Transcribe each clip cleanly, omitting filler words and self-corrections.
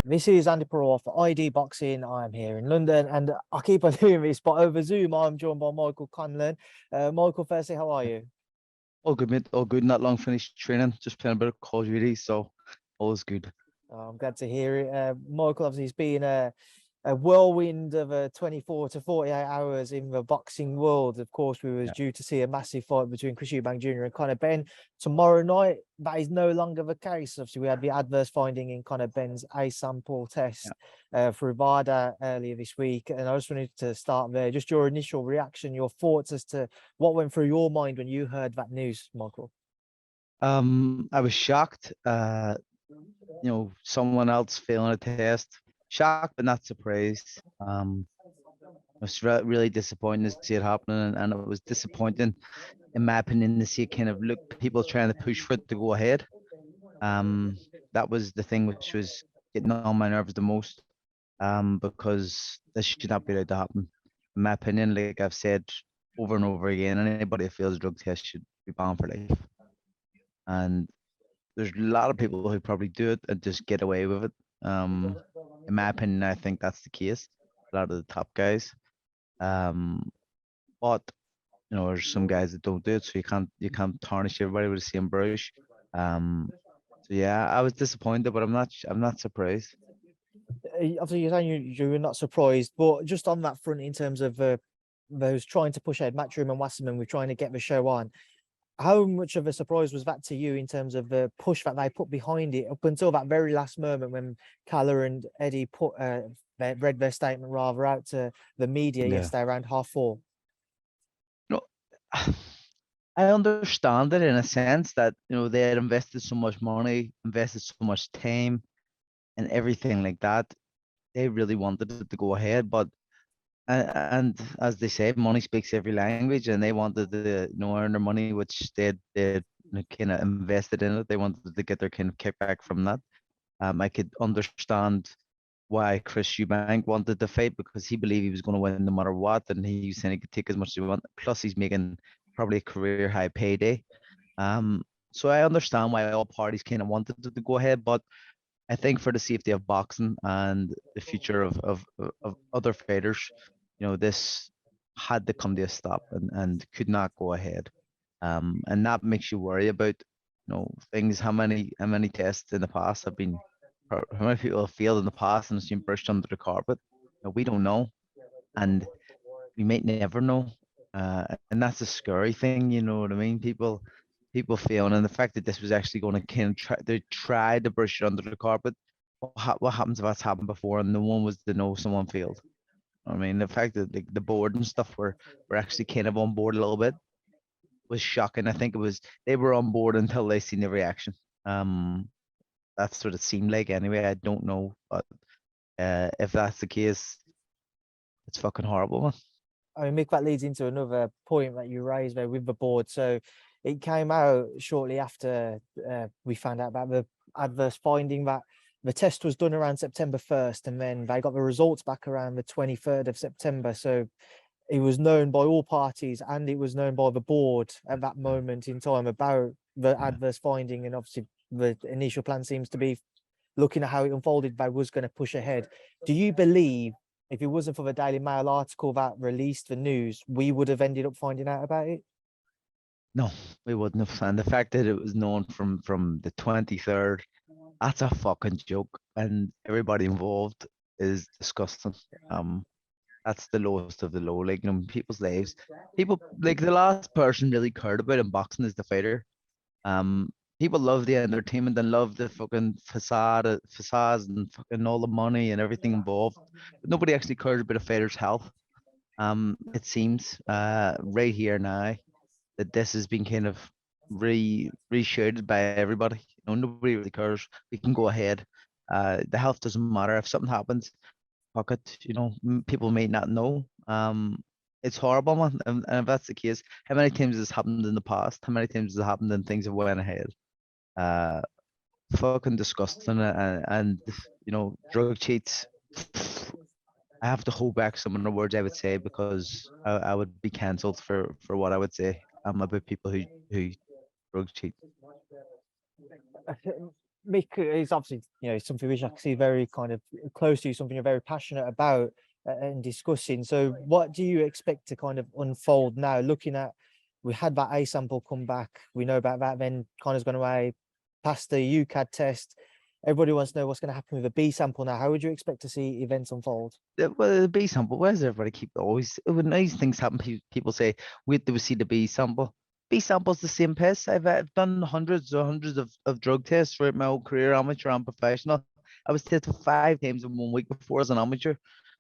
This is Andi Purewal for ID Boxing. I'm here in London, and I keep on doing this, but over Zoom, I'm joined by Michael Conlan. Michael, firstly, how are you? All good, mate. All good. Not long finished training. Just playing a bit of Call of Duty, so all is good. I'm glad to hear it. Michael, obviously, it's been a whirlwind of 24 to 48 hours in the boxing world. Of course, we was Yeah. due to see a massive fight between Eubank Jr. and Conor Benn tomorrow night. That is no longer the case. Obviously, we had the adverse finding in Conor Benn's A sample test through VADA earlier this week. And I just wanted to start there. Just your initial reaction, your thoughts as to what went through your mind when you heard that news, Michael. I was shocked. Someone else failing a test. Shocked, but not surprised. It was really disappointing to see it happening, and it was disappointing, in my opinion, to see kind of look people trying to push for it to go ahead. That was the thing which was getting on my nerves the most. Because this should not be allowed to happen. In my opinion, like I've said over and over again, anybody that fails a drug test should be banned for life. And there's a lot of people who probably do it and just get away with it. In my opinion, I think that's the case. A lot of the top guys. But there's some guys that don't do it, so you can't tarnish everybody with the same brush. So yeah, I was disappointed, but I'm not surprised. Obviously, you're saying you were not surprised, but just on that front, in terms of those trying to push ahead, Matchroom and Wasserman, we're trying to get the show on. How much of a surprise was that to you in terms of the push that they put behind it up until that very last moment when Calla and Eddie read their statement rather out to the media yesterday around 4:30? No, I understand it in a sense that they had invested so much money, invested so much time, and everything like that. They really wanted it to go ahead, but and as they say, money speaks every language, and they wanted to earn their money, which they kind of invested in it. They wanted to get their kind of kickback from that. I could understand why Chris Eubank wanted to fight because he believed he was going to win no matter what, and he was saying he could take as much as he want. Plus, he's making probably a career high payday. So I understand why all parties kind of wanted it to go ahead, but I think for the safety of boxing and the future of other fighters, this had to come to a stop and could not go ahead. And that makes you worry about, things. How many tests in the past have been, or how many people have failed in the past and it's been brushed under the carpet? We don't know, and we might never know. And that's a scary thing, you know what I mean? People failing, and the fact that this was actually going to kind of try to brush it under the carpet. What happens if that's happened before and no one was to know someone failed? I mean, the fact that the board and stuff were actually kind of on board a little bit was shocking. I think it was they were on board until they seen the reaction. That's what it seemed like anyway. I don't know, but if that's the case, it's fucking horrible, man. I mean, Mick, that leads into another point that you raised there with the board. So it came out shortly after we found out about the adverse finding that the test was done around September 1st, and then they got the results back around the 23rd of September. So it was known by all parties, and it was known by the board at that moment in time about the adverse finding. And obviously the initial plan seems to be, looking at how it unfolded, they was going to push ahead. Do you believe if it wasn't for the Daily Mail article that released the news, we would have ended up finding out about it? No, we wouldn't have. And the fact that it was known from the 23rd, that's a fucking joke. And everybody involved is disgusting. That's the lowest of the low. Like, people's lives. People, like, the last person really cared about in boxing is the fighter. Um, People love the entertainment and love the fucking facades and fucking all the money and everything involved. But nobody actually cares about a fighter's health. It seems right here now that this has been kind of reshouted by everybody. Nobody really cares. We can go ahead. The health doesn't matter. If something happens, fuck it. People may not know. It's horrible, man. And if that's the case, how many times has this happened in the past? How many times has it happened and things have went ahead? Uh, Fucking disgusting. And drug cheats. I have to hold back some of the words I would say because I would be cancelled for what I would say about people who drug cheat. Mick is obviously, something which I can see very kind of close to you, something you're very passionate about and discussing. So what do you expect to kind of unfold now, looking at, we had that A sample come back, we know about that, then Conor's gone away, past the UCAD test. Everybody wants to know what's going to happen with the B sample now. How would you expect to see events unfold? Well, the B sample, why does everybody keep always, when these things happen, people say, wait till we see the B sample. B sample's the same piss. I've done hundreds of drug tests throughout my whole career, amateur and professional. I was tested 5 times in 1 week before as an amateur.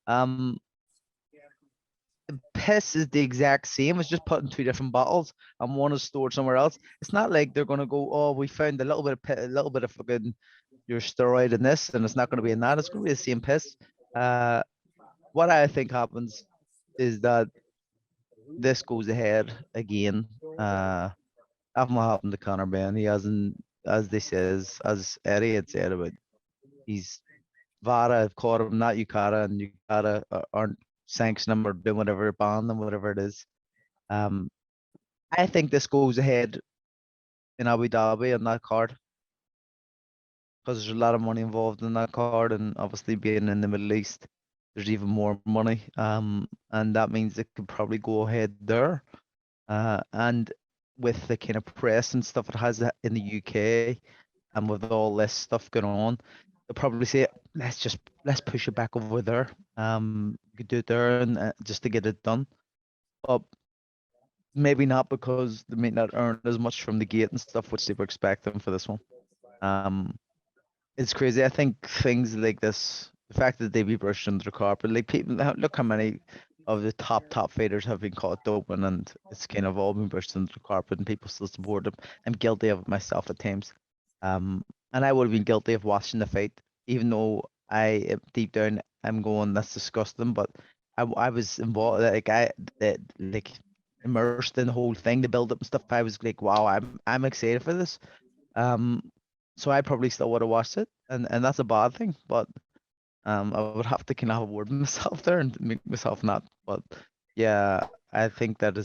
Um, the piss is the exact same. It's just put in 2 different bottles, and one is stored somewhere else. It's not like they're gonna go, oh, we found a little bit of a little bit of fucking your steroid in this, and it's not gonna be in that. It's gonna be the same piss. What I think happens is that this goes ahead again. After what happened to Conor Benn, he hasn't, as they says, as Eddie had said about, he's VADA have caught him, not UCADA, and UCADA aren't sanctioning him or doing whatever, ban them, whatever it is. I think this goes ahead in Abu Dhabi on that card because there's a lot of money involved in that card, and obviously being in the Middle East, there's even more money. And that means it could probably go ahead there. And with the kind of press and stuff it has in the UK, and with all this stuff going on, they'll probably say, let's push it back over there. You could do it there and just to get it done. But maybe not, because they may not earn as much from the gate and stuff, which they were expecting for this one. It's crazy. I think things like this, the fact that they be brushed under the carpet, like people, look how many of the top fighters have been caught doping, and it's kind of all been brushed under the carpet, and people still support them. I'm guilty of it myself at times. And I would have been guilty of watching the fight, even though deep down I'm going, that's disgusting. But I was involved, like immersed in the whole thing, the build up and stuff. I was like, wow, I'm excited for this. So I probably still would have watched it, and that's a bad thing. But I would have to kind of have a word with myself there and make myself not. But yeah, I think that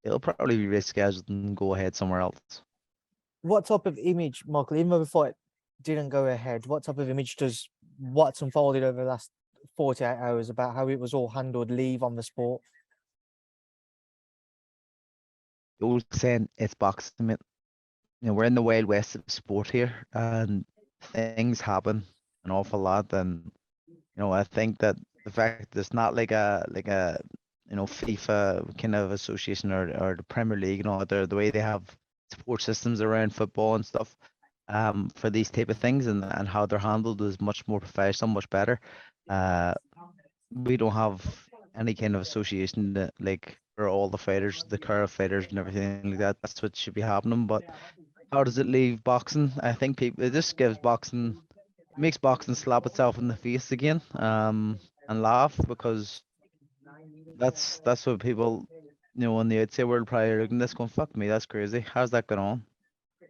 it'll probably be rescheduled and go ahead somewhere else. What type of image, Michael, even though the fight didn't go ahead, what type of image does what's unfolded over the last 48 hours about how it was all handled leave on the sport? The old saying, it's boxing, mate. We're in the wild west of sport here, and things happen an awful lot. And I think that the fact that it's not like a FIFA kind of association, or the Premier League and all that, the way they have support systems around football and stuff, for these type of things, and how they're handled is much more professional, much better. We don't have any kind of association that, like, for all the fighters, the current fighters and everything like that. That's what should be happening. But how does it leave boxing? I think it just gives boxing, it makes boxing slap itself in the face again, and laugh, because that's what people, on the outside world probably are looking at this going, fuck me, that's crazy. How's that going on?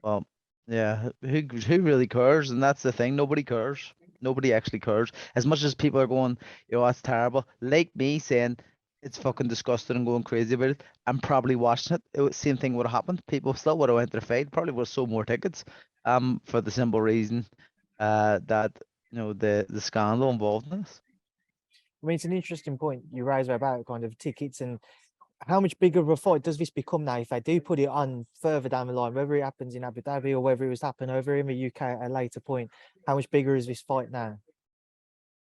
Well, yeah, who really cares? And that's the thing, nobody cares. Nobody actually cares. As much as people are going, that's terrible. Like me saying it's fucking disgusting and going crazy about it, I'm probably watching it. Same thing would have happened. People still would have went to the fight. Probably would have sold more tickets. For the simple reason, that the scandal involved in this. I mean, it's an interesting point you raise about kind of tickets and how much bigger of a fight does this become now if they do put it on further down the line, whether it happens in Abu Dhabi or whether it was happen over in the UK at a later point. How much bigger is this fight now?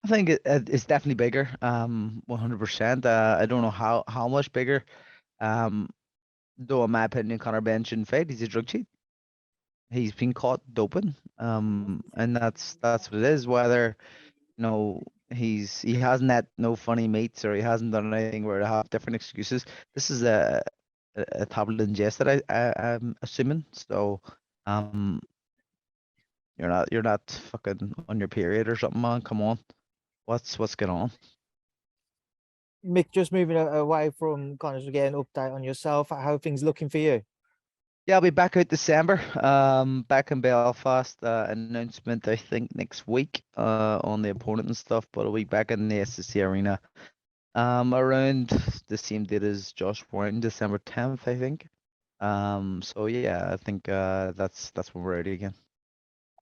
I think it's definitely bigger. 100%. I don't know how much bigger. Um, though in my opinion, Conor Benn shouldn't fight. He's a drug cheat. He's been caught doping. And that's what it is. Whether he hasn't had no funny mates, or he hasn't done anything where they have different excuses. This is a tablet ingest that I'm assuming. So um, you're not fucking on your period or something, man. Come on, what's going on? Mick, just moving away from kind of getting an update on yourself, how are things looking for you? Yeah, I'll be back out December. Back in Belfast. Announcement I think next week. On the opponent and stuff, but I'll be back in the SSC Arena. Around the same date as Josh Warren, December 10th, I think. So yeah, I think that's when we're ready again.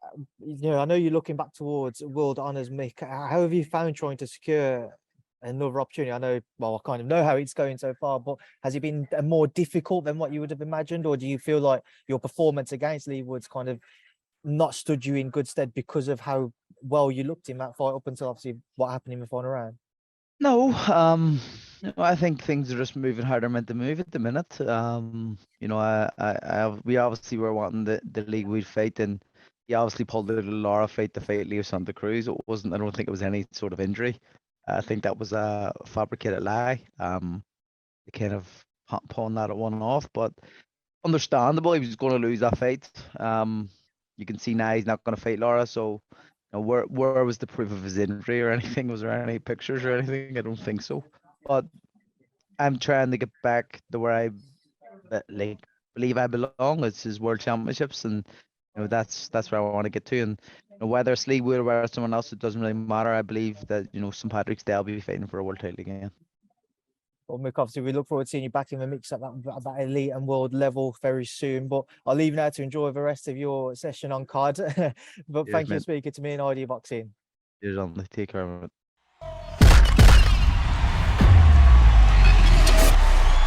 I know you're looking back towards world honours, Mick. How have you found trying to secure another opportunity? I know, well, I kind of know how it's going so far, but has it been more difficult than what you would have imagined, or do you feel like your performance against Lee Woods kind of not stood you in good stead because of how well you looked in that fight up until obviously what happened in the final round? No, I think things are just moving how they're meant to move at the minute. We obviously were wanting the league we'd fight, and he obviously pulled out a Lara fight to fight Leo Santa Cruz. It wasn't. I don't think it was any sort of injury. I think that was a fabricated lie. They kind of pulling that one off, but understandable. He was going to lose that fight. You can see now he's not going to fight Lara, so. Where was the proof of his injury or anything? Was there any pictures or anything? I don't think so. But I'm trying to get back to where I believe I belong. It's his world championships, and that's where I want to get to. And whether it's Lee Wood or whether it's someone else, it doesn't really matter. I believe that St. Patrick's Day I'll be fighting for a world title again. Well, Mick, obviously, we look forward to seeing you back in the mix at that elite and world level very soon. But I'll leave you now to enjoy the rest of your session on card. But Cheers, thank you for mate. speaking to me and ID Boxing. Cheers, Andi. Take care of it.